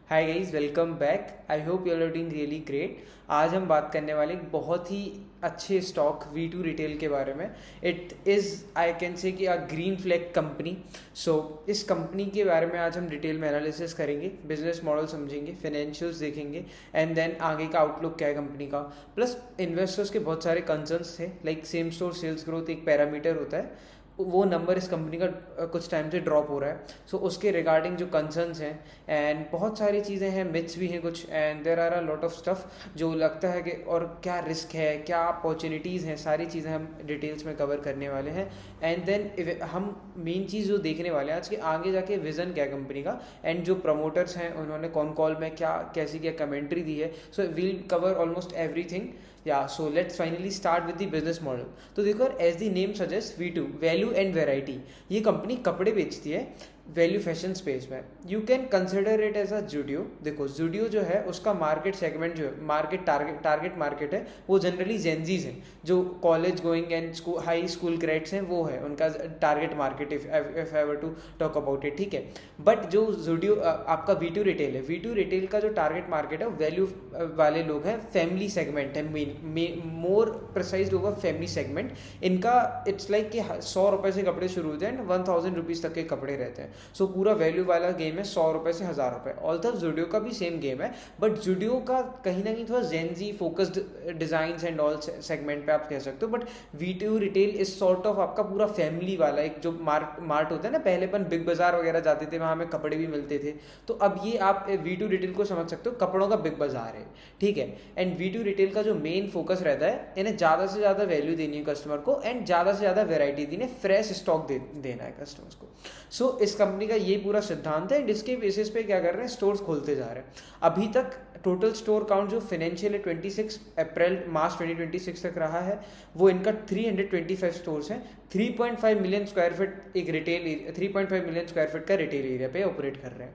Hi guys, welcome back. I hope you are doing really great. आज हम बात करने वाले एक बहुत ही अच्छे स्टॉक V2 रिटेल के बारे में। It is I can say कि अ ग्रीन फ्लैग कंपनी। सो इस कंपनी के बारे में आज हम डिटेल में एनालिसिस करेंगे, बिजनेस मॉडल समझेंगे, फाइनेंशियल्स देखेंगे एंड देन आगे का आउटलुक क्या है कंपनी का। प्लस इन्वेस्टर्स के बहुत सारे कंसर्न्स थे, like same store sales growth एक पैरामीटर होता है, वो नंबर इस कंपनी का कुछ टाइम से ड्रॉप हो रहा है। सो उसके रिगार्डिंग जो कंसर्न्स हैं एंड बहुत सारी चीज़ें हैं, मिथ्स भी हैं कुछ, and there are a lot of stuff जो लगता है कि और क्या रिस्क है, क्या अपॉर्चुनिटीज़ हैं, सारी चीज़ें हम डिटेल्स में कवर करने वाले हैं। एंड देन हम मेन चीज़ जो देखने वाले हैं आज के आगे जाके विज़न क्या है कंपनी का, एंड जो प्रमोटर्स हैं उन्होंने कौन कॉल में क्या कैसी क्या कमेंट्री दी है। So we'll cover almost everything. Yeah so let's finally start with the business model. तो देखो, as the name suggest V2 value and variety. ये कंपनी कपड़े बेचती है वैल्यू फैशन स्पेस में। You can consider it as a Zudio. देखो, जूडियो जो है उसका मार्केट सेगमेंट जो है, मार्केट टारगेट मार्केट है, वो जनरली जेनजीज हैं, जो college going and high school grades हैं, वो है उनका target market, if I were to talk about it. ठीक है, बट जो जूडियो आपका V2 रिटेल है, V2 रिटेल का जो टारगेट मार्केट है वो वैल्यू वाले लोग हैं, फैमिली सेगमेंट है, मोर प्रिसाइज होगा फैमिली सेगमेंट इनका। इट्स लाइक कि 100 रुपये से कपड़े शुरू होते हैं एंड 1000 रुपीज़ तक के कपड़े रहते हैं। सो पूरा वैल्यू वाला गेम है 100 रुपये से 1000 रुपये। ऑल्सो जूडियो का भी सेम गेम है, बट जूडियो का कहीं ना कहीं थोड़ा Gen Z focused design and all segment पे आप कह सकते हो। But V2 retail is sort of आपका पूरा फैमिली वाला एक जो मार्ट होता है ना, पहले अपन बिग बाजार वगैरह जाते थे, वहाँ हमें कपड़े भी मिलते थे। तो अब ये आप V2 रिटेल को समझ सकते हो, कपड़ों का बिग बाजार है। ठीक है, एंड V2 रिटेल का जो मेन फोकस रहता है, इन्हें ज़्यादा से ज़्यादा वैल्यू देनी है कस्टमर को एंड ज़्यादा से ज़्यादा वेराइटी देनी है, फ्रेश स्टॉक देना है कस्टमर्स को। सो इस कंपनी का ये पूरा सिद्धांत है, जिसके बेसिस पे क्या कर रहे हैं, स्टोर्स खोलते जा रहे हैं। अभी तक टोटल स्टोर काउंट जो फाइनेंशियल 26 अप्रैल मार्च 2026 तक रहा है, वो इनका 325 स्टोर्स हैं। 3.5 मिलियन स्क्वायर फीट एक रिटेल 3.5 मिलियन स्क्वायर फीट का रिटेल एरिया पे ऑपरेट कर रहे हैं।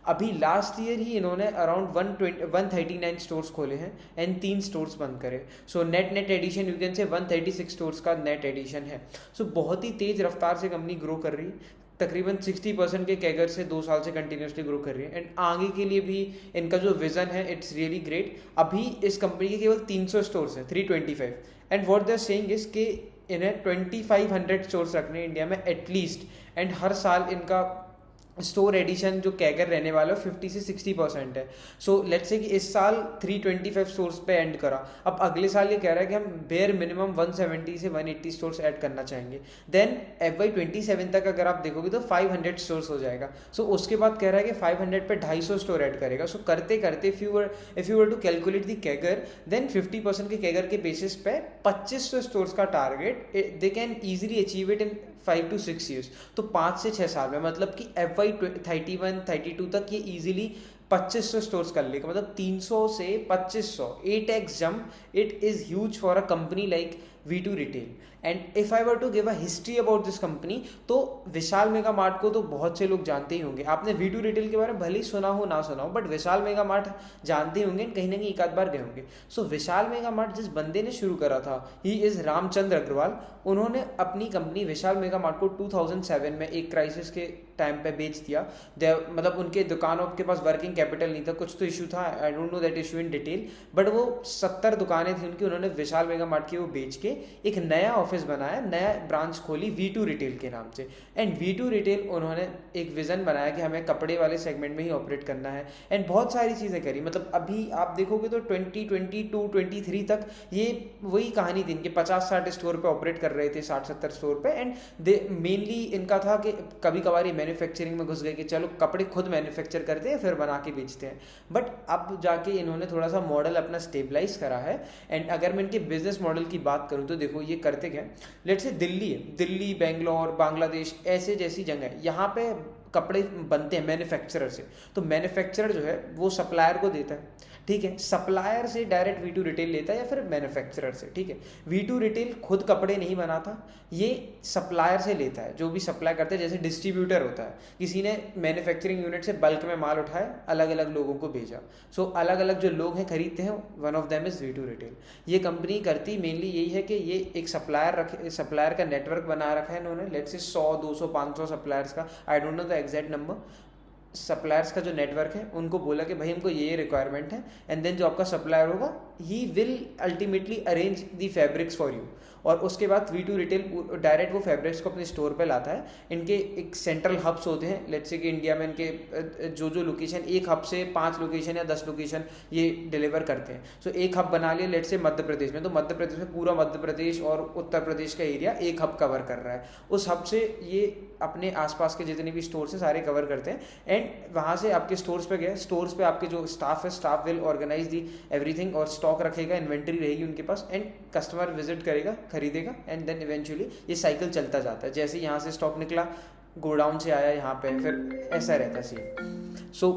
अभी लास्ट ईयर ही इन्होंने अराउंड 139 स्टोर्स खोले हैं एंड 3 स्टोर्स बंद करे। So net addition you can say 136 stores का नेट एडिशन है। सो बहुत ही तेज रफ्तार से कंपनी ग्रो कर रही है, तकरीबन 60% के कैगर से 2 साल से कंटिन्यूसली ग्रो कर रही है। एंड आगे के लिए भी इनका जो विजन है, इट्स रियली ग्रेट। अभी इस कंपनी के केवल 300 स्टोर्स हैं, 325, and what they are saying is कि इन्हें 2500 स्टोर्स रखने हैं इंडिया में एटलीस्ट। एंड हर साल इनका स्टोर एडिशन जो कैगर रहने वाला है 50 से 60% है। सो लेट्स से कि इस साल 325 स्टोर्स पे एंड करा, अब अगले साल ये कह रहा है कि हम बेयर मिनिमम 170 से 180 स्टोर्स ऐड करना चाहेंगे। देन FY27 तक अगर आप देखोगे तो 500 स्टोर्स हो जाएगा। सो उसके बाद कह रहा है कि 500 पे 250 स्टोर ऐड करेगा। सो करते करते if you were to calculate the CAGR, then 50% के कैगर के बेसिस पे 2500 स्टोर्स का target they can easily achieve it in 5 to 6 years। तो 5 से 6 साल में, मतलब कि FY31-32 तक ये इजीली 2500 स्टोर्स कर लेगा, मतलब 300 से 2500, 8x jump. It is huge for a company like V2 retail. And if I were to give a history about this company, तो विशाल मेगा मार्ट को तो बहुत से लोग जानते ही होंगे। आपने V2 रिटेल के बारे में भले ही सुना हो ना सुना हो, बट विशाल मेगा मार्ट जानते ही होंगे, कहीं ना कहीं एक आध बार गए होंगे। सो विशाल मेगा मार्ट जिस बंदे ने शुरू करा था, ही इज़ रामचंद्र अग्रवाल। उन्होंने अपनी कंपनी विशाल मेगा मार्ट को 2007 में एक क्राइसिस के टाइम पे बेच दिया। मतलब उनके दुकानों के पास वर्किंग कैपिटल नहीं था, कुछ तो इशू था, I don't know that issue in detail, but वो 70 दुकानें थी उनकी, उन्होंने विशाल मेगा मार्ट की वो बेच के एक नया ऑफिस बनाया, नया ब्रांच खोली V2 रिटेल के नाम से। एंड V2 रिटेल उन्होंने एक विजन बनाया कि हमें कपड़े वाले सेगमेंट में ही ऑपरेट करना है, एंड बहुत सारी चीज़ें करी। मतलब अभी आप देखोगे तो 2022-23 तक ये वही कहानी थी, इनके 50-60 स्टोर पे ऑपरेट कर रहे थे, 60-70 स्टोर पे। एंड दे मेनली इनका था कि कभी कभार मैन्युफैक्चरिंग में घुस गए कि चलो कपड़े खुद मैन्युफैक्चर करते हैं फिर बना के बेचते हैं। बट अब जाके इन्होंने थोड़ा सा मॉडल अपना स्टेबलाइज करा है। एंड अगर मैं इनके बिजनेस मॉडल की बात करूं तो देखो ये करते क्या, लेट्स से दिल्ली है, दिल्ली, बेंगलोर, बांग्लादेश, ऐसे जैसी जगह है, यहाँ पे कपड़े बनते हैं मैन्युफैक्चरर से। तो मैन्युफैक्चरर जो है वो सप्लायर को देता है, ठीक है, सप्लायर से डायरेक्ट V2 रिटेल लेता है या फिर मैन्युफैक्चरर से। ठीक है, V2 रिटेल खुद कपड़े नहीं बनाता, ये सप्लायर से लेता है, जो भी सप्लाई करते हैं, जैसे डिस्ट्रीब्यूटर होता है, किसी ने मैन्युफैक्चरिंग यूनिट से बल्क में माल उठाया, अलग अलग लोगों को भेजा। सो अलग अलग जो लोग हैं खरीदते हैं, one of them is V2 retail. ये कंपनी करती मेनली यही है कि ये एक सप्लायर का नेटवर्क बना रखा है इन्होंने, लेट्स से 100, 200, 500 सप्लायर्स का, I don't know the exact number. Suppliers का जो नेटवर्क है उनको बोला कि भाई हमको ये रिक्वायरमेंट है, एंड देन जो आपका सप्लायर होगा he will ultimately arrange the fabrics for you, और उसके बाद V2 रिटेल डायरेक्ट वो फैब्रिक्स को अपने स्टोर पे लाता है। इनके एक सेंट्रल हब्स होते हैं, लेट्स से कि इंडिया में इनके जो लोकेशन, एक हब से 5 लोकेशन या 10 लोकेशन ये डिलीवर करते हैं। सो एक हब बना लिया लेट्स से मध्य प्रदेश में, तो मध्य प्रदेश में पूरा मध्य प्रदेश और उत्तर प्रदेश का एरिया एक हब कवर कर रहा है। उस हब से ये अपने आसपास के जितने भी स्टोर्स हैं सारे कवर करते हैं, एंड वहाँ से आपके स्टोर्स पे गए, स्टोर्स पे आपके जो स्टाफ है, staff will organise the everything, और स्टॉक रखेगा, इन्वेंट्री रहेगी उनके पास, एंड कस्टमर विजिट करेगा, खरीदेगा, एंड देन इवेंचुअली ये साइकिल चलता जाता है। जैसे यहाँ से स्टॉक निकला, गोडाउन से आया यहाँ पे, फिर ऐसा रहता है सीन। सो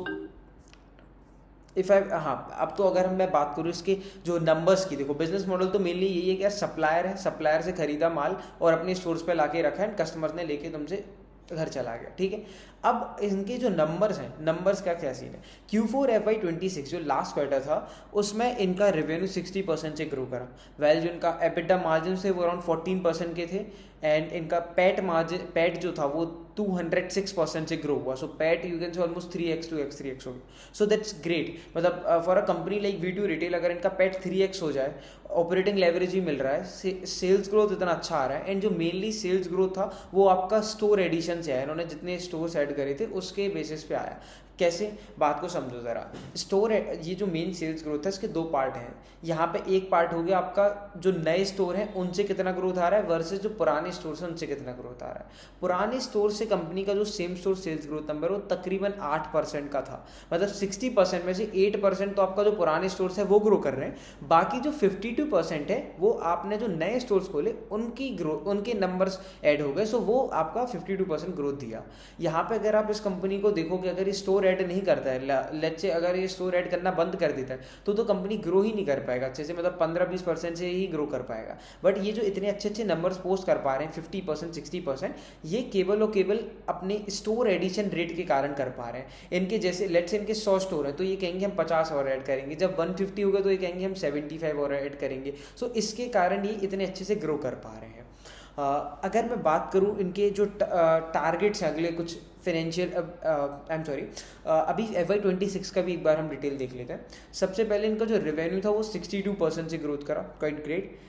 अब तो अगर मैं बात करूँ इसके जो नंबर्स की, देखो बिजनेस मॉडल तो मेनली यही है कि यार सप्लायर है, सप्लायर से खरीदा माल और अपने स्टोर्स पे लाके रखा है, कस्टमर्स ने लेके तुमसे घर चला गया, ठीक है। अब इनके जो नंबर्स हैं, नंबर्स का क्या सीन है, Q4 FY26 जो लास्ट क्वार्टर था उसमें इनका रेवेन्यू 60% से ग्रो करा, वेल जो इनका एबिटा मार्जिन से वो अराउंड 14% के थे, एंड इनका पैट जो था वो 206% से ग्रो हुआ। So PAT you can say almost 3x 2x हो गया। सो दैट्स ग्रेट, मतलब for a company like V2 retail अगर इनका पैट 3x हो जाए, ऑपरेटिंग लेवरेज भी मिल रहा है, सेल्स ग्रोथ इतना अच्छा आ रहा है, एंड जो मेनली सेल्स ग्रोथ था वो आपका स्टोर एडिशन से आया, इन्होंने जितने स्टोर्स ऐड करे थे उसके बेसिस पे आया। कैसे, बात को समझो ज़रा। स्टोर ये जो मेन सेल्स ग्रोथ है इसके दो पार्ट हैं। यहाँ पे एक पार्ट हो गया आपका जो नए स्टोर हैं उनसे कितना ग्रोथ आ रहा है वर्सेस जो पुराने स्टोर हैं उनसे कितना ग्रोथ आ रहा है। पुराने स्टोर से कंपनी का जो same store sales growth number वो तकरीबन 8% का था, मतलब 60% में से 8% तो आपका जो पुराने स्टोर्स है वो ग्रो कर रहे हैं, बाकी जो 52% है वो आपने जो नए स्टोर्स खोले उनकी ग्रोथ, उनके नंबर्स ऐड हो गए, सो वो आपका 52% ग्रोथ दिया। यहाँ पे अगर आप इस कंपनी को देखोगे, अगर ये स्टोर ऐड नहीं करता है, लेट्स से अगर ये स्टोर ऐड करना बंद कर देता है तो कंपनी ग्रो ही नहीं कर पाएगा अच्छे से, मतलब 15-20% से ही ग्रो कर पाएगा। बट ये जो इतने अच्छे अच्छे नंबर्स पोस्ट कर पा रहे हैं 50% 60%, ये केवल और केवल अपने स्टोर एडिशन रेट के कारण कर पा रहे हैं। इनके जैसे लेट्स से इनके 100 स्टोर हैं तो ये कहेंगे हम 50 और ऐड करेंगे, जब 150 होगा तो ये कहेंगे हम 75 और ऐड करेंगे। सो इसके कारण ये इतने अच्छे से ग्रो कर पा रहे हैं। अगर मैं बात करूं इनके जो टारगेट्स हैं अगले कुछ फाइनेंशियल, अभी FY26 का भी एक बार हम डिटेल देख लेते हैं। सबसे पहले इनका जो रेवेन्यू था वो 62% से ग्रोथ करा, क्वाइट ग्रेट।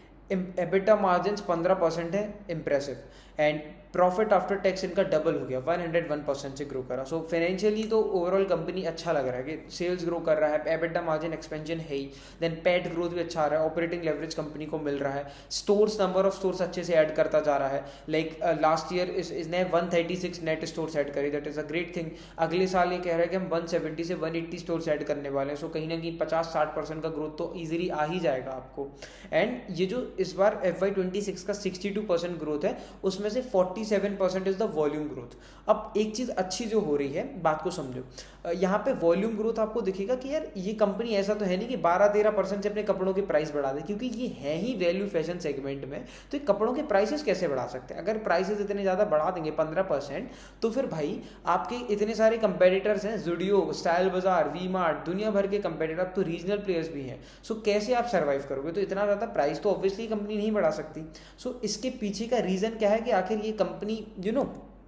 एबिटा मार्जिन 15% है, impressive, and profit after tax इनका डबल हो गया, 101% से ग्रो करा। सो फाइनेंशियली तो ओवरऑल कंपनी अच्छा लग रहा है कि सेल्स ग्रो कर रहा है, एबिटा मार्जिन एक्सपेंशन है ही, देन पैट ग्रोथ भी अच्छा आ रहा है, ऑपरेटिंग लेवरेज कंपनी को मिल रहा है, स्टोर्स नंबर ऑफ स्टोर्स अच्छे से ऐड करता जा रहा है। लाइक लास्ट ईयर इसने 136 नेट स्टोर्स ऐड करी, that is a great thing. अगले साल ये कह रहा है कि हम 170 से 180 स्टोर्स ऐड करने वाले हैं। सो कहीं ना कहीं 50-60% का ग्रोथ तो ईजिली आ ही जाएगा आपको। एंड ये जो इस बार FY26 का 62% ग्रोथ है उसमें से 47% इज द वॉल्यूम ग्रोथ। अब एक चीज़ अच्छी जो हो रही है, बात को समझो, यहाँ पे वॉल्यूम ग्रोथ आपको दिखेगा कि यार ये कंपनी ऐसा तो है नहीं कि 12-13% से अपने कपड़ों के प्राइस बढ़ा दे, क्योंकि ये है ही वैल्यू फैशन सेगमेंट में, तो ये कपड़ों के प्राइसेस कैसे बढ़ा सकते हैं। अगर प्राइसेस इतने ज़्यादा बढ़ा देंगे 15%, तो फिर भाई आपके इतने सारे कंपेटिटर्स हैं, ज़ुडियो, स्टाइल बाजार, वी मार्ट, दुनिया भर के कंपेटिटर, अब तो रीजनल प्लेयर्स भी हैं। सो कैसे आप सर्वाइव करोगे, तो इतना ज़्यादा प्राइस तो ऑब्वियसली कंपनी नहीं बढ़ा सकती। सो इसके पीछे का रीज़न क्या है कि आखिर ये कंपनी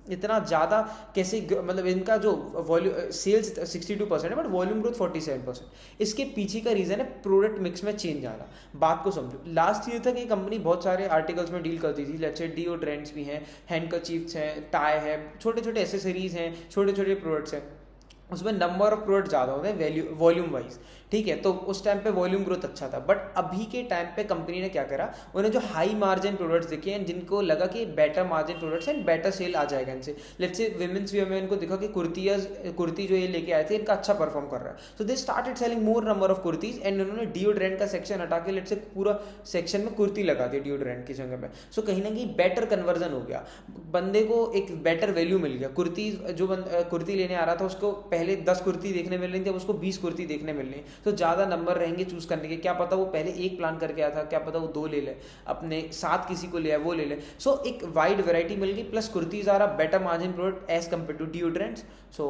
इतना ज़्यादा कैसे, मतलब इनका जो वॉल्यूम सेल्स 62% है बट वॉल्यूम ग्रोथ 47%, इसके पीछे का रीज़न है प्रोडक्ट मिक्स में चेंज आना। बात को समझो, लास्ट ईयर तक ये कंपनी बहुत सारे आर्टिकल्स में डील करती थी, लेट्स से डिओड्रेंट्स भी हैं, हैंडकरचीफ्स हैं, टाई है, छोटे छोटे एसेसरीज हैं, छोटे छोटे प्रोडक्ट्स हैं, उसमें नंबर ऑफ प्रोडक्ट ज़्यादा होते हैं वॉल्यूम वाइज, ठीक है। तो उस टाइम पे वॉल्यूम ग्रोथ अच्छा था, बट अभी के टाइम पे कंपनी ने क्या करा, उन्हें जो हाई मार्जिन प्रोडक्ट्स दिखे हैं जिनको लगा कि better margin products and better sale आ जाएगा इनसे, लेट्स से विमेंस वेयर में इनको देखा कि कुर्ती जो ये लेके आए थे इनका अच्छा परफॉर्म कर रहा है, so they started selling more number of kurtis, and उन्होंने डिओड्रेंट का सेक्शन हटा के लेट्स से पूरा सेक्शन में कुर्ती लगा दी डिओड्रेंट की जगह में। सो कहीं ना कहीं बेटर कन्वर्जन हो गया, बंदे को एक बेटर वैल्यू मिल गया। कुर्ती लेने आ रहा था उसको पहले 10 कुर्ती देखने मिल रही थी, अब उसको 20 कुर्ती देखने मिल रही, तो ज़्यादा नंबर रहेंगे चूज करने के। क्या पता वो पहले एक प्लान करके आया था, क्या पता वो 2 ले ले, अपने साथ किसी को ले वो ले ले। सो एक वाइड वैरायटी मिल गई, plus kurtis are a better margin product as compare to deodorants. So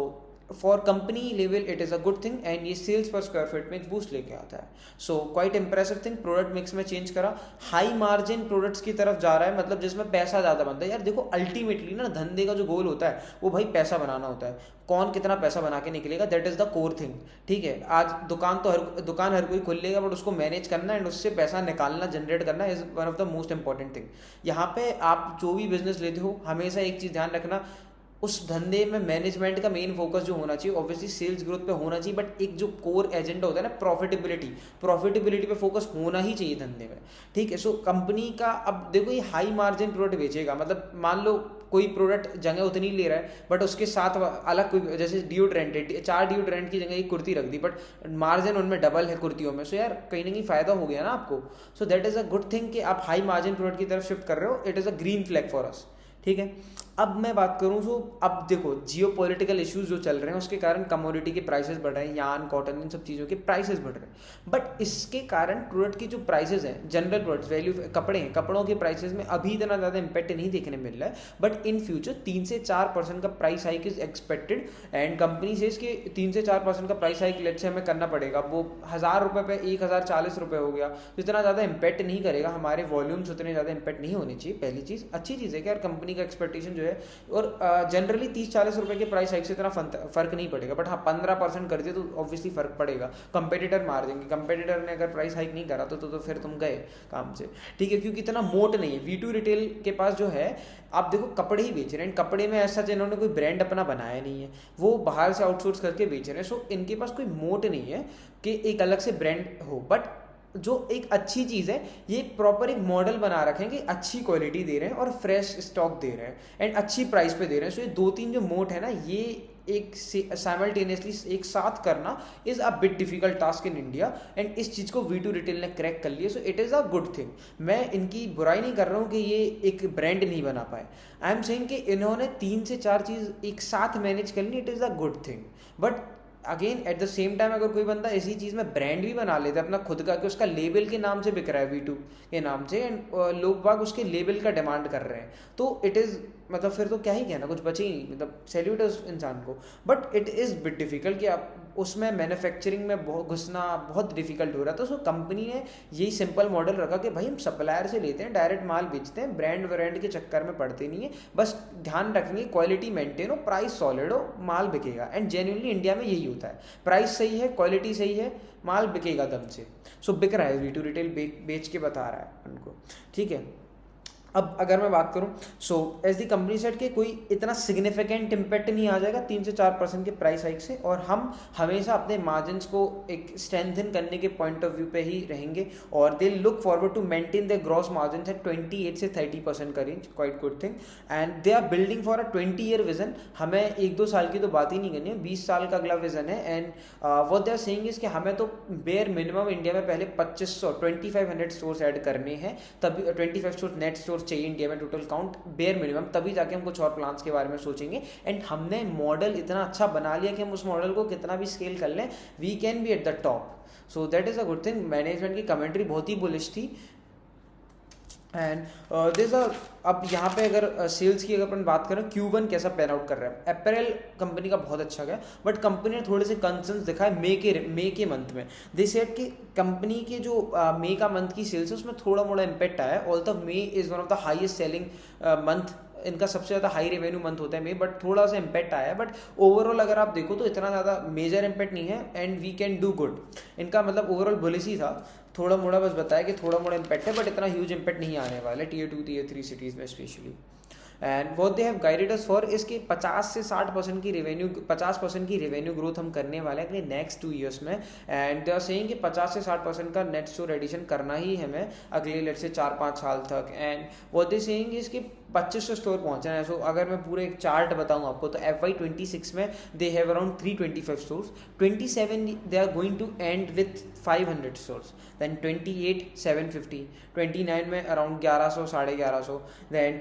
for company level it is a good thing, and ये सेल्स पर स्क्वायर फीट में एक बूस्ट लेके आता है. So quite impressive thing. Product mix में change करा, high margin products की तरफ जा रहा है, मतलब जिसमें पैसा ज़्यादा बनता है. यार देखो अल्टीमेटली ना धंधे का जो गोल होता है वो भाई पैसा बनाना होता है. कौन कितना पैसा बना के निकलेगा, that is the core thing. ठीक है, आज दुकान हर कोई खोल लेगा, बट उसको मैनेज करना एंड उससे पैसा निकालना, जनरेट करना is one of the most important thing. यहाँ पे आप जो भी बिजनेस लेते हो हमेशा एक चीज़ ध्यान रखना, उस धंधे में मैनेजमेंट का मेन फोकस जो होना चाहिए ऑब्वियसली सेल्स ग्रोथ पे होना चाहिए, बट एक जो कोर एजेंडा होता है ना प्रॉफिटेबिलिटी पे फोकस होना ही चाहिए धंधे में. ठीक है, सो कंपनी का अब देखो ये हाई मार्जिन प्रोडक्ट बेचेगा, मतलब मान लो कोई प्रोडक्ट जगह उतनी ले रहा है बट उसके साथ अलग कोई, जैसे डिओड्रेंट है, 4 डिओड्रेंट की जगह एक कुर्ती रख दी, बट मार्जिन उनमें डबल है कुर्तियों में. सो यार कहीं ना कहीं फायदा हो गया ना आपको. सो that is a good thing कि आप हाई मार्जिन प्रोडक्ट की तरफ शिफ्ट कर रहे हो. It is a green flag for us. ठीक है, अब मैं बात करूँ तो अब देखो जियो पॉलिटिकल इश्यूज जो चल रहे हैं उसके कारण कमोडिटी के प्राइसेस बढ़ रहे हैं, यान कॉटन इन सब चीज़ों के प्राइसेस बढ़ रहे हैं. बट इसके कारण प्रोडक्ट की जो प्राइसेस हैं, जनरल प्रोडक्ट्स वैल्यू कपड़े हैं, कपड़ों के प्राइसेस में अभी इतना ज़्यादा इंपैक्ट नहीं देखने मिल रहा है. बट इन फ्यूचर 3 से 4% का price hike is expected, and company से इसके 3 से 4% का प्राइस हाइक लेट से हमें करना पड़ेगा. वो 1000 रुपये पे 1040 रुपये हो गया, तो इतना ज़्यादा इंपैक्ट नहीं करेगा, हमारे वॉल्यूम्स उतने ज़्यादा इंपैक्ट नहीं होने चाहिए. पहली चीज़ अच्छी चीज़ है कि यार कंपनी का एक्सपेक्टेशन जो है, और जनरली 30-40 रुपए के प्राइस हाइक से इतना फर्क नहीं पड़ेगा. बट हाँ 15% कर दिए तो ऑब्वियसली फर्क पड़ेगा, कंपेटिटर मार देंगे. कंपेटिटर ने अगर प्राइस हाइक नहीं करा तो फिर तुम गए काम से. ठीक है, क्योंकि इतना मोट नहीं है. V2 रिटेल के पास जो है, आप देखो कपड़े ही बेच रहे हैं, कपड़े में ऐसा इन्होंने कोई ब्रांड अपना बनाया नहीं है, वो बाहर से आउटसोर्स करके बेच रहे हैं. सो इनके पास कोई मोट नहीं है कि एक अलग से ब्रांड हो. बट जो एक अच्छी चीज़ है, ये प्रॉपर एक मॉडल बना रखें कि अच्छी क्वालिटी दे रहे हैं और फ्रेश स्टॉक दे रहे हैं एंड अच्छी प्राइस पे दे रहे हैं. सो ये 2-3 जो मोड है ना, ये एक साइमल्टेनियसली एक साथ करना is a bit difficult task in India, and इस चीज़ को V2 रिटेल ने क्रैक कर लिया. So it is a good thing. मैं इनकी बुराई नहीं कर रहा हूँ कि ये एक ब्रांड नहीं बना पाए. आई एम सेइंग कि इन्होंने 3 से 4 चीज़ एक साथ मैनेज कर ली. It is a good thing. But again at the same time अगर कोई बंदा इसी चीज़ में ब्रांड भी बना लेता है अपना खुद का, कि उसका लेबल के नाम से बिक रहा है V2 के नाम से, एंड लोग बाग उसके लेबल का डिमांड कर रहे हैं, तो इट इज़ मतलब फिर तो क्या ही कहना, कुछ बचे ही नहीं. मतलब सैल्यूट है उस इंसान को. But it is bit difficult कि आप उसमें मैन्युफैक्चरिंग में घुसना बहुत डिफिकल्ट हो रहा था. सो कंपनी ने यही सिंपल मॉडल रखा कि भाई हम सप्लायर से लेते हैं, डायरेक्ट माल बेचते हैं, ब्रांड के चक्कर में पड़ते नहीं है. बस ध्यान रखेंगे क्वालिटी मेंटेन हो, प्राइस सॉलिड हो, माल बिकेगा. एंड जेन्युइनली इंडिया में यही होता है, प्राइस सही है, क्वालिटी सही है, माल बिकेगा दम से. सो बिक रहा है, V2 रिटेल बेच के बता रहा है उनको. ठीक है, अब अगर मैं बात करूं, so as the company set के कोई इतना सिग्निफिकेंट इम्पैक्ट नहीं आ जाएगा 3 से 4% के प्राइस हाइक से, और हम हमेशा अपने मार्जिन्स को एक स्ट्रेंथन करने के पॉइंट ऑफ व्यू पे ही रहेंगे, और they look forward to maintain the gross margin at 28 से 30% का range. Quite good thing. And they are building for a 20-year vision. हमें 1-2 साल की तो बात ही नहीं करनी है, 20 साल का अगला विजन है. And what they are saying is कि हमें तो बेयर मिनिमम इंडिया में पहले 2500 स्टोर्स ऐड करने हैं, तभी 25 स्टोर नेट स्टोर चाहिए इंडिया में टोटल काउंट बेयर मिनिमम, तभी जाके हम कुछ और प्लान्स के बारे में सोचेंगे. एंड हमने मॉडल इतना अच्छा बना लिया कि हम उस मॉडल को कितना भी स्केल कर लें, we can be at the top. So that is a good thing. Management की कमेंट्री बहुत ही बुलिश थी. एंड दिस अब यहाँ पे अगर सेल्स की अगर अपन बात करें, Q1 कैसा पैन आउट कर रहा है. अप्रैल कंपनी का बहुत अच्छा गया, बट कंपनी ने थोड़े से कंसर्न्स दिखाए मे के मंथ में. दे सेड कि कंपनी के जो मई का मंथ की सेल्स है उसमें थोड़ा मोड़ा इम्पैक्ट आया है. Although may is one of the highest selling month, इनका सबसे ज़्यादा हाई रेवेन्यू मंथ होता है मे, बट थोड़ा सा इम्पैक्ट आया है. बट ओवरऑल अगर आप देखो तो इतना ज़्यादा मेजर इम्पैक्ट नहीं है, and we can do good. इनका मतलब ओवरऑल बुलिश ही था, थोड़ा मोड़ा बस बताया कि थोड़ा मोड़ा इम्पैक्ट है, बट इतना ह्यूज इम्पैक्ट नहीं आने वाला है Tier 2 Tier 3 सिटीज़ में specially. And what they have guided us for इसके 50 से 60% की रेवेन्यू ग्रोथ हम करने वाले हैं अपने नेक्स्ट 2 ईयर्स में. एंड दे आर सेइंग कि 50 से 60% का नेट स्टोर एडिशन करना ही हमें अगले लेट से 4-5 साल तक. एंड व्हाट दे सेइंग इसके 2500 स्टोर पहुंचना है. सो अगर मैं पूरे एक चार्ट बताऊं आपको तो FY26 में they have around 325 stores, 27 they are going to end with 500 stores, then 28 750, 29 में अराउंड 1100 1150, देन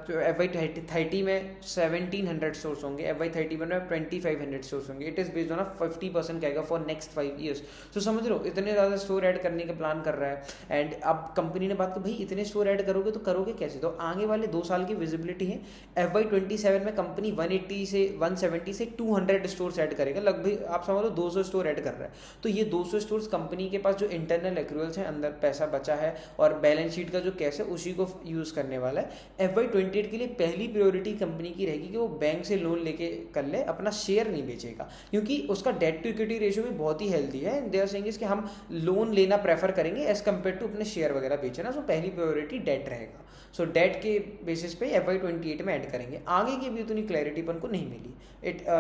FY30 में 1700 स्टोर्स होंगे, FY31 में 2500 स्टोर्स होंगे. इट इज़ बेस्ड ऑन 50% कहेगा फॉर नेक्स्ट 5 ईयर्स. तो समझ लो इतने ज़्यादा स्टोर ऐड करने का प्लान कर रहा है. एंड अब कंपनी ने बात की भाई इतने स्टोर ऐड करोगे तो करोगे कैसे, तो आगे वाले वाले 2 साल की विजिबिलिटी है। FY27 में कंपनी 180 से 170 से 200 स्टोर्स ऐड करेगा, लगभग आप समझ लो 200 स्टोर ऐड कर रहा है। तो ये 200 स्टोर्स कंपनी के पास जो इंटरनल एक्रूअल्स हैं, अंदर पैसा बचा है और बैलेंस शीट का जो कैश है उसी को यूज़ करने वाला है। FY28 के लिए पहली प्रायोरिटी कंपनी की रहेगी कि वो बैंक से लोन लेके कर ले, अपना शेयर नहीं बेचेगा, क्योंकि उसका डेट टू इक्विटी रेशियो भी बहुत ही हेल्दी है। दे आर सेइंग कि हम लोन लेना प्रेफर करेंगे एज कम्पेयर टू अपने शेयर वगैरह बेचना। सो पहली प्रायोरिटी डेट रहेगा। सो डेट के बेसिस पे FY28 में ऐड करेंगे। आगे की भी उतनी क्लैरिटी अपन को नहीं मिली।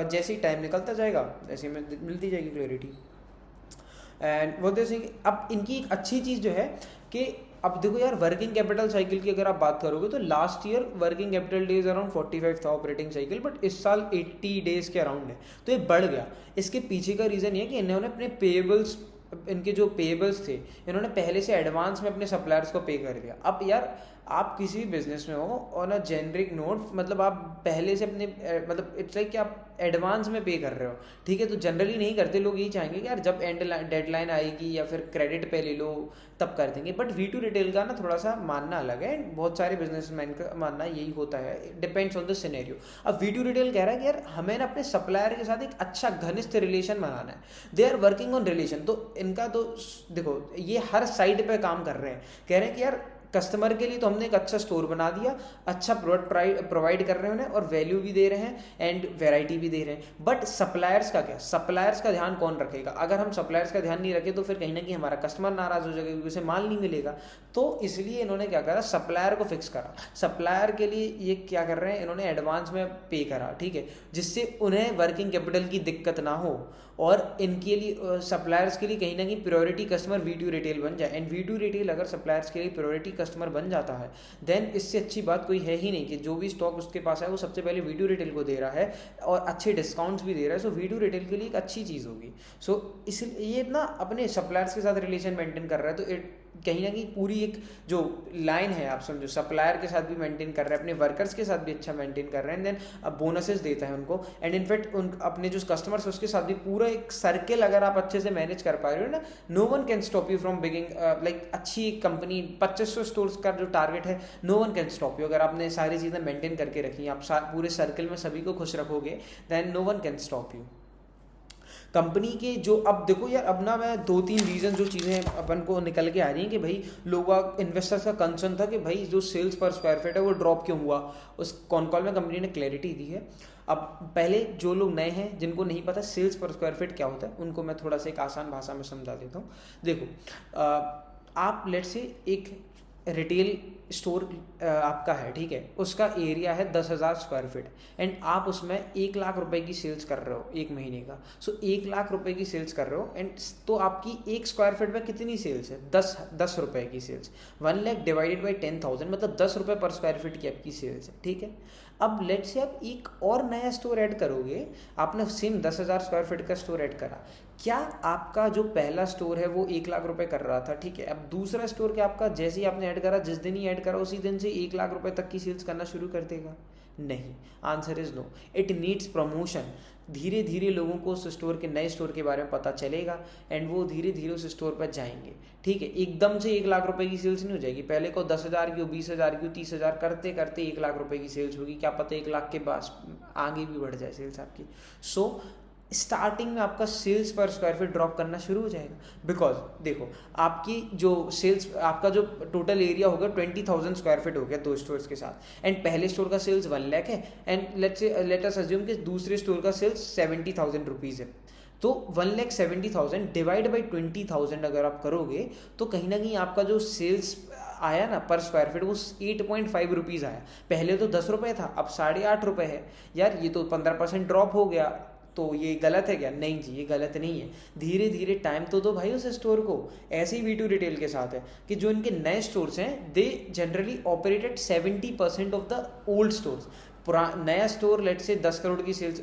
जैसे ही टाइम निकलता जाएगा वैसे में मिलती जाएगी क्लैरिटी। एंड वो जैसे अब इनकी एक अच्छी चीज़ जो है कि अब देखो यार, वर्किंग कैपिटल साइकिल की अगर आप बात करोगे तो last year working capital days around 45 था ऑपरेटिंग साइकिल, बट इस साल 80 डेज के अराउंड है, तो ये बढ़ गया। इसके पीछे का रीज़न ये है कि इन्होंने अपने पेएबल्स, इनके जो पेएबल्स थे, इन्होंने पहले से एडवांस में अपने सप्लायर्स को पे कर दिया। अब यार आप किसी भी बिजनेस में हो ऑन अ जेनरिक नोट, मतलब आप पहले से अपने मतलब इट्स लाइक कि आप एडवांस में पे कर रहे हो, ठीक है। तो जनरली नहीं करते लोग, यही चाहेंगे कि यार जब एंड डेडलाइन आएगी या फिर क्रेडिट पे ले लो तब कर देंगे। बट V2 रिटेल का ना थोड़ा सा मानना अलग है, बहुत सारे बिजनेसमैन का मानना यही होता है, डिपेंड्स ऑन द सिनेरियो। अब V2 रिटेल कह रहा है कि यार हमें ना अपने सप्लायर के साथ एक अच्छा घनिष्ठ रिलेशन बनाना है। They are working on relation. तो इनका तो देखो ये हर साइड पे काम कर रहे हैं, कह रहे हैं कि यार कस्टमर के लिए तो हमने एक अच्छा स्टोर बना दिया, अच्छा प्रोडक्ट प्रोवाइड कर रहे हैं उन्हें और वैल्यू भी दे रहे हैं एंड वैरायटी भी दे रहे हैं। बट सप्लायर्स का क्या, सप्लायर्स का ध्यान कौन रखेगा? अगर हम सप्लायर्स का ध्यान नहीं रखें तो फिर कहीं ना कहीं हमारा कस्टमर नाराज हो जाएगा क्योंकि उसे माल नहीं मिलेगा। तो इसलिए इन्होंने क्या करा, सप्लायर को फिक्स करा। सप्लायर के लिए ये क्या कर रहे हैं, इन्होंने एडवांस में पे करा, ठीक है, जिससे उन्हें वर्किंग कैपिटल की दिक्कत ना हो और इनके लिए सप्लायर्स के लिए कहीं ना कहीं प्रायोरिटी कस्टमर V2 रिटेल बन जाए। एंड V2 रिटेल अगर सप्लायर्स के लिए प्रायोरिटी कस्टमर बन जाता है देन इससे अच्छी बात कोई है ही नहीं कि जो भी स्टॉक उसके पास है वो सबसे पहले V2 रिटेल को दे रहा है और अच्छे डिस्काउंट्स भी दे रहा है। सो V2 रिटेल के लिए एक अच्छी चीज़ होगी। सो इसलिए ये ना अपने सप्लायर्स के साथ रिलेशन मेंटेन कर रहा है, तो कहीं ना कहीं पूरी एक जो लाइन है आप समझो, सप्लायर के साथ भी मेंटेन कर रहा है, अपने वर्कर्स के साथ भी अच्छा मेंटेन कर रहे हैं, देन अब बोनसेस देता है उनको। एंड इनफैक्ट उन अपने जो कस्टमर्स उसके साथ भी पूरा एक सर्किल अगर आप अच्छे से मैनेज कर पा रहे हो ना, no one can stop you from begging like अच्छी कंपनी 2500 स्टोर्स का जो टारगेट है, no one can stop you. अगर आपने सारी चीज़ें मेंटेन करके रखी, आप पूरे सर्किल में सभी को खुश रखोगे then no one can stop you. Company के जो अब देखो यार, अब ना मैं 2-3 रीज़न जो चीज़ें अपन को निकल के आ रही हैं कि भाई लोग इन्वेस्टर्स का कंसर्न था कि भाई जो सेल्स पर स्क्वायर फीट है वो ड्रॉप क्यों हुआ, उस कॉन कॉल में कंपनी ने क्लैरिटी दी है। अब पहले जो लोग नए हैं जिनको नहीं पता सेल्स पर स्क्वायर फीट क्या होता है, उनको मैं थोड़ा सा एक आसान भाषा में समझा देता हूँ। देखो आप लेट से एक रिटेल स्टोर आपका है, ठीक है, उसका एरिया है 10,000 स्क्वायर फीट एंड आप उसमें 1 लाख रुपए की सेल्स कर रहे हो एक महीने का। सो 1 लाख रुपए की सेल्स कर रहे हो एंड तो आपकी 1 स्क्वायर फीट में कितनी सेल्स है, 10 रुपए की सेल्स। 1 लाख डिवाइडेड बाई 10,000 मतलब 10 रुपये पर स्क्वायर फीट की आपकी सेल्स है, ठीक है। अब लेट से आप एक और नया स्टोर ऐड करोगे, आपने सेम 10,000 स्क्वायर फीट का स्टोर ऐड करा, क्या आपका जो पहला स्टोर है वो 1 लाख रुपए कर रहा था, ठीक है। अब दूसरा स्टोर क्या आपका जैसे ही आपने ऐड करा, जिस दिन ही ऐड करा उसी दिन से 1 लाख रुपए तक की सेल्स करना शुरू कर देगा? नहीं, answer is no. It needs promotion. धीरे धीरे लोगों को उस स्टोर के नए स्टोर के बारे में पता चलेगा एंड वो धीरे धीरे उस स्टोर पर जाएंगे, ठीक है। एकदम से 1 लाख रुपए की सेल्स नहीं हो जाएगी, पहले को 10,000 की हो, 20,000 की हो, 30,000 करते करते 1 लाख रुपए की सेल्स होगी। क्या पता 1 लाख के पास आगे भी बढ़ जाए सेल्स आपकी। सो स्टार्टिंग में आपका sales per square feet drop करना शुरू हो जाएगा, बिकॉज देखो आपकी जो सेल्स, आपका जो टोटल एरिया होगा 20,000 स्क्वायर फीट हो गया 2 स्टोर्स के साथ एंड पहले स्टोर का सेल्स 1 लाख है एंड लेट अस अज्यूम कि दूसरे स्टोर का सेल्स 70,000 रुपीज़ है। तो 1,70,000 डिवाइड बाई 20,000 अगर आप करोगे तो कहीं ना कहीं आपका जो सेल्स आया ना पर स्क्वायर फीट वो 8.5 रुपीज़ आया। पहले तो 10 रुपये था, अब 8.5 रुपये है। यार ये तो 15% ड्रॉप हो गया, तो ये गलत है क्या? नहीं जी, ये गलत नहीं है। धीरे धीरे टाइम तो दो भाई उस स्टोर को। ऐसे ही V2 रिटेल के साथ है कि जो इनके नए स्टोर्स हैं they generally operated 70% of the old stores. नया स्टोर लेट से 10 करोड़ की सेल्स,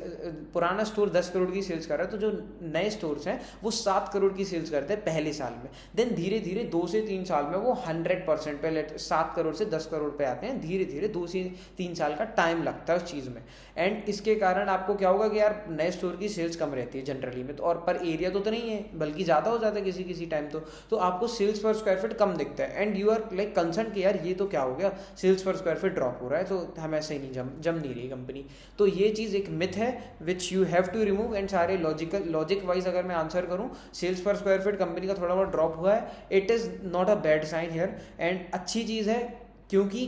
पुराना स्टोर 10 करोड़ की सेल्स कर रहा है, तो जो नए स्टोर्स हैं वो 7 करोड़ की सेल्स करते हैं पहले साल में। देन धीरे धीरे 2 से 3 साल में वो 100% पे 7 करोड़ से 10 करोड़ पे आते हैं। धीरे धीरे 2 से 3 साल का टाइम लगता है उस चीज़ में। एंड इसके कारण आपको क्या होगा कि यार नए स्टोर की सेल्स कम रहती है जनरली में, तो और पर एरिया तो नहीं है, बल्कि ज़्यादा हो जाता है किसी किसी टाइम तो आपको सेल्स पर स्क्वायर फीट कम दिखता है। And you are like concern कि यार ये तो क्या हो गया, sales per square feet drop हो रहा है, तो हमें ऐसे ही नहीं जम नहीं रही कंपनी। तो ये चीज़ एक मिथ है which you have to remove. And सारे लॉजिक वाइज अगर मैं आंसर करूँ, sales per square feet company का थोड़ा बहुत ड्रॉप हुआ है, it is not a bad sign here. And अच्छी चीज़ है क्योंकि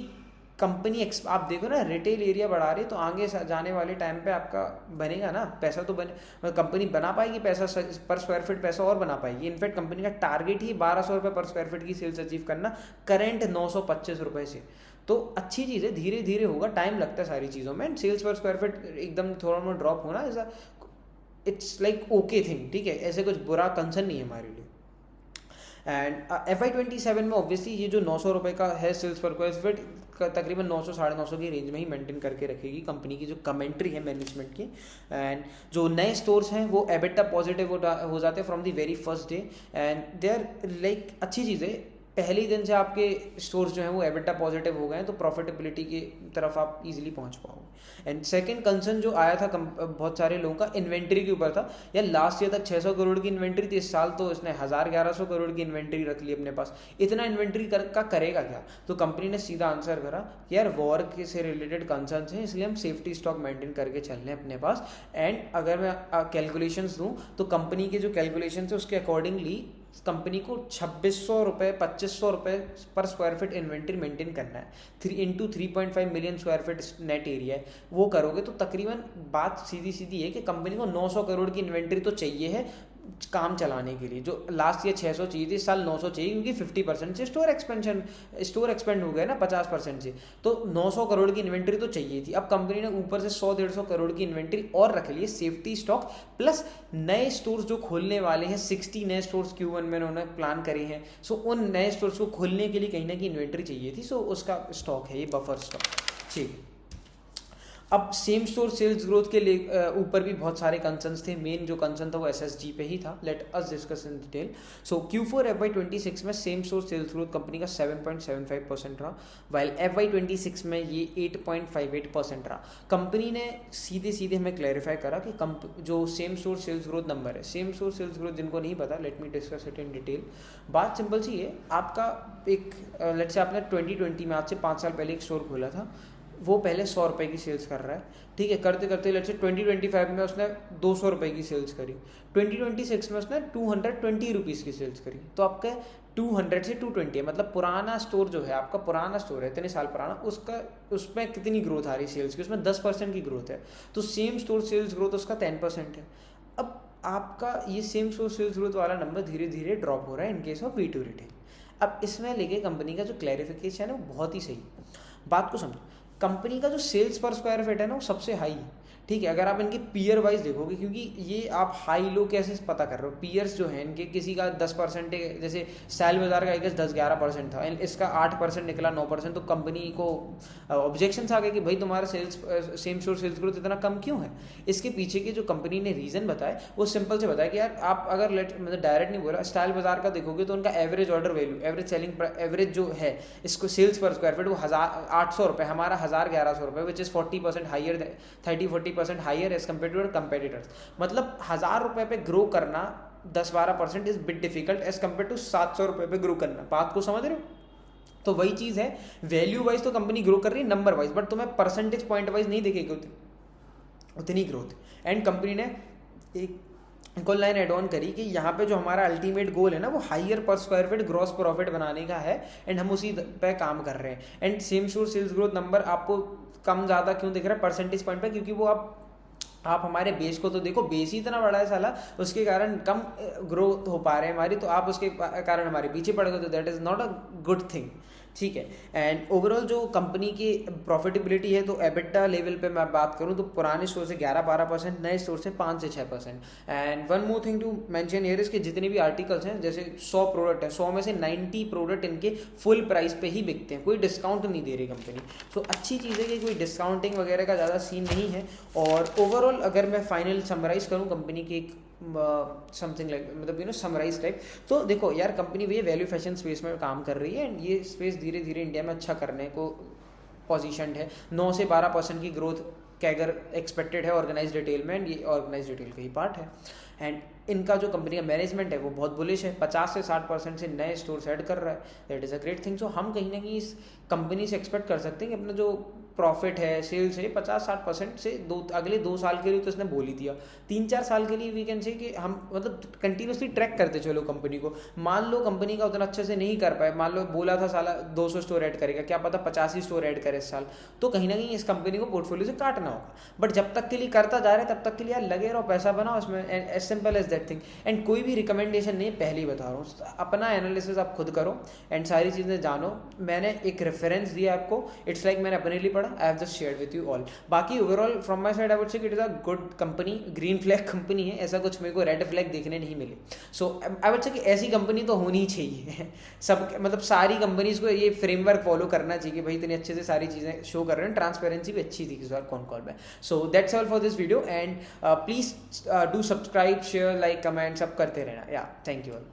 कंपनी आप देखो ना रिटेल एरिया बढ़ा रही है, तो आगे जाने वाले टाइम पे आपका बनेगा ना पैसा, तो बने कंपनी बना पाएगी पैसा पर स्क्वायर फीट, पैसा और बना पाएगी। इनफैक्ट कंपनी का टारगेट ही 1200 रुपये पर स्क्वायर फीट की सेल्स अचीव करना, करेंट 925 रुपये से। तो अच्छी चीज़ है, धीरे धीरे होगा, टाइम लगता है सारी चीज़ों में। And sales per square feet एकदम थोड़ा बहुत ड्रॉप होना ऐसा इट्स लाइक ओके थिंग, ठीक है, ऐसे कुछ बुरा कंसर्न नहीं है हमारे लिए। एंड FY27 में ऑब्वियसली ये जो 900 रुपये का है सेल्स पर स्क्वायर फीट, तकरीबन 900 साढ़े 900 की रेंज में ही मेंटेन करके रखेगी कंपनी की जो कमेंट्री है मैनेजमेंट की। एंड जो नए स्टोर्स हैं वो एबिटा पॉजिटिव हो जाते हैं from the very first day. And they are like अच्छी चीज़ है, पहले ही दिन से आपके स्टोर्स जो हैं वो एबिटा पॉजिटिव हो गए हैं, तो प्रॉफिटेबिलिटी की तरफ आप इजीली पहुंच पाओगे। एंड सेकंड कंसर्न जो आया था बहुत सारे लोगों का इन्वेंट्री के ऊपर था, यार लास्ट ईयर तक 600 करोड़ की इन्वेंट्री थी, इस साल तो इसने 1100 करोड़ की इन्वेंट्री रख ली अपने पास, इतना इन्वेंट्री करेगा क्या? तो कंपनी ने सीधा आंसर करा कि यार वॉर से रिलेटेड कंसर्न हैं, इसलिए हम सेफ्टी स्टॉक मेंटेन करके चल रहे हैं अपने पास। एंड अगर मैं कैलकुलेशंस दूँ तो कंपनी के जो कैलकुलेशन है उसके अकॉर्डिंगली कंपनी को 2600 रुपये 2500 रुपये पर स्क्वायर फीट इन्वेंट्री मेंटेन करना है। 3 million square feet net area है, वो करोगे तो तकरीबन बात सीधी सीधी है कि कंपनी को 900 करोड़ की इन्वेंट्री तो चाहिए है काम चलाने के लिए। जो लास्ट ईयर 600 चाहिए थी, इस साल 900 चाहिए, क्योंकि 50% से स्टोर एक्सपेंड हो गया ना 50% से, तो 900 करोड़ की इन्वेंट्री तो चाहिए थी। अब कंपनी ने ऊपर से 100-150 करोड़ की इन्वेंट्री और रख ली है सेफ्टी स्टॉक, प्लस नए स्टोर्स जो खोलने वाले हैं, 60 नए स्टोर्स Q1 में उन्होंने प्लान करे हैं। सो उन नए स्टोर्स को खोलने के लिए कहीं ना कहीं इन्वेंट्री चाहिए थी, सो उसका स्टॉक है ये बफर स्टॉक। ठीक, अब सेम स्टोर सेल्स ग्रोथ के लिए ऊपर भी बहुत सारे कंसर्न्स थे। मेन जो कंसर्न था वो SSG पे ही था। Let us discuss in detail. So Q4 FY26 में same store sales growth company का 7.75% रहा, वाइल FY26 में ये 8.58% रहा। कंपनी ने सीधे सीधे हमें क्लैरिफाई करा कि जो same store sales growth number है, सेम स्टोर सेल्स ग्रोथ जिनको नहीं पता, let me discuss it in detail. बात सिंपल सी है, आपका एक लेट से आपने 2020 में, आज से 5 साल पहले एक स्टोर खोला था, वो पहले 100 रुपये की सेल्स कर रहा है, ठीक है, करते करते लेट से 2025 में उसने 200 रुपये की सेल्स करी, 2026 में उसने 220 रुपीज़ की सेल्स करी, तो आपका 200 से 220 है। मतलब पुराना स्टोर जो है, आपका पुराना स्टोर है इतने साल पुराना, उसमें कितनी ग्रोथ आ रही है सेल्स की, उसमें 10% की ग्रोथ है। तो सेम स्टोर सेल्स ग्रोथ उसका 10% है। अब आपका ये सेम स्टोर सेल्स ग्रोथ वाला नंबर धीरे धीरे ड्रॉप हो रहा है in case of V2 retail. अब इसमें लेके कंपनी का जो क्लैरिफिकेशन है वो बहुत ही सही है। बात को समझो, कंपनी का जो सेल्स पर स्क्वायर फीट है ना वो सबसे हाई है, ठीक है। अगर आप इनके पीयर वाइज देखोगे, क्योंकि ये आप हाई लो कैसे पता कर रहे हो, पीयर्स जो है इनके किसी का 10%, जैसे स्टाइल बाजार का 10-11% था, इसका 8% निकला, 9%, तो कंपनी को ऑब्जेक्शंस आ गए कि भाई तुम्हारा सेम स्टोर सेल्स ग्रोथ इतना कम क्यों है। इसके पीछे के जो कंपनी ने रीज़न बताए वो सिंपल से बताया कि यार आप अगर मतलब डायरेक्ट नहीं बोला, स्टाइल बाजार का देखोगे तो उनका average order value, average selling average जो है इसको सेल्स पर स्क्वायर फीट वो 800 रुपये, हमारा 1100 रुपये, which is 40% higher, 30-40% higher as compare to competitors. मतलब 1000 रुपये पे ग्रो करना 10-12% is bit difficult as compare to 700 रुपये पे ग्रो करना। बात को समझ रहे हो? तो वही चीज़ है, वैल्यू वाइज तो कंपनी ग्रो कर रही है, नंबर वाइज, बट तुम्हें परसेंटेज पॉइंट वाइज नहीं देखेगी उतनी ग्रोथ। एंड कंपनी ने एक लाइन एड ऑन करी कि यहाँ पे जो हमारा अल्टीमेट गोल है ना वो हाइयर पर स्क्वायर फीट ग्रॉस प्रॉफिट बनाने का है, एंड हम उसी पे काम कर रहे हैं। And same store sales growth number आपको कम ज़्यादा क्यों दिख रहा है परसेंटेज पॉइंट पे, क्योंकि वो आप हमारे बेस को तो देखो, बेस ही इतना बड़ा है साला, उसके कारण कम ग्रोथ हो पा रहे हैं हमारी, तो आप उसके कारण हमारे पीछे पड़ गए, तो that is not a good thing, ठीक है। एंड ओवरऑल जो कंपनी की प्रॉफिटेबिलिटी है, तो एबिटा लेवल पे मैं बात करूं तो पुराने स्टोर से 11-12%, नए स्टोर से 5 से 6%। And one more thing to mention here is कि जितने भी आर्टिकल्स हैं, जैसे 100 प्रोडक्ट है, 100 में से 90 प्रोडक्ट इनके फुल प्राइस पे ही बिकते हैं, कोई डिस्काउंट नहीं दे रही कंपनी। सो अच्छी चीज़ है कि कोई डिस्काउंटिंग वगैरह का ज़्यादा सीन नहीं है। और ओवरऑल अगर मैं फाइनल समराइज करूँ कंपनी की एक समथिंग लाइक मतलब समराइज टाइप, तो देखो यार कंपनी भी वैल्यू फैशन स्पेस में काम कर रही है एंड ये स्पेस धीरे धीरे इंडिया में अच्छा करने को पोजीशनड है। 9 से 12% की ग्रोथ कैगर एक्सपेक्टेड है ऑर्गेनाइज रिटेल में, एंड ये ऑर्गेनाइज रिटेल का ही पार्ट है। एंड इनका जो कंपनी का मैनेजमेंट है वो बहुत बुलिश है, 50 से 60% से नए स्टोर्स ऐड कर रहा है, that is a great thing. So हम कहीं ना कहीं इस कंपनी से एक्सपेक्ट कर सकते हैं कि अपना जो प्रॉफिट है, सेल्स है, 50-60% से अगले 2 साल के लिए तो इसने बोल ही दिया, 3-4 साल के लिए वी कैन से कि हम मतलब कंटिन्यूसली ट्रैक करते चलो कंपनी को। मान लो कंपनी का उतना अच्छे से नहीं कर पाए, मान लो बोला था साला 200 स्टोर ऐड करेगा, क्या पता 85 स्टोर ऐड करे इस साल, तो कहीं ना कहीं इस कंपनी को पोर्टफोलियो से काटना होगा। बट जब तक के लिए करता जा रहा है तब तक के लिए यार लगे रहो, पैसा बनाओ इसमें, as simple as that thing. And कोई भी रिकमेंडेशन नहीं, पहले ही बता रहा हूँ, अपना एनालिसिस आप खुद करो एंड सारी चीज़ें जानो। मैंने एक रेफरेंस दिया आपको, इट्स लाइक मैंने अपने लिए पढ़ा, I have just shared with you all. बाकी overall from my side I would say it is a good company, green flag company है, ऐसा कुछ मेरे को रेड फ्लैग देखने नहीं मिले। सो आई वुड से कि ऐसी कंपनी तो होनी ही चाहिए सब मतलब सारी कंपनीज को ये फ्रेमवर्क फॉलो करना चाहिए कि भाई इतने अच्छे से सारी चीज़ें शो कर रहे हैं। ट्रांसपेरेंसी भी अच्छी थी इस बार कौन कॉल में। So that's all for this video and please do subscribe, share, like, comment सब करते रहना। या थैंक यू ऑल।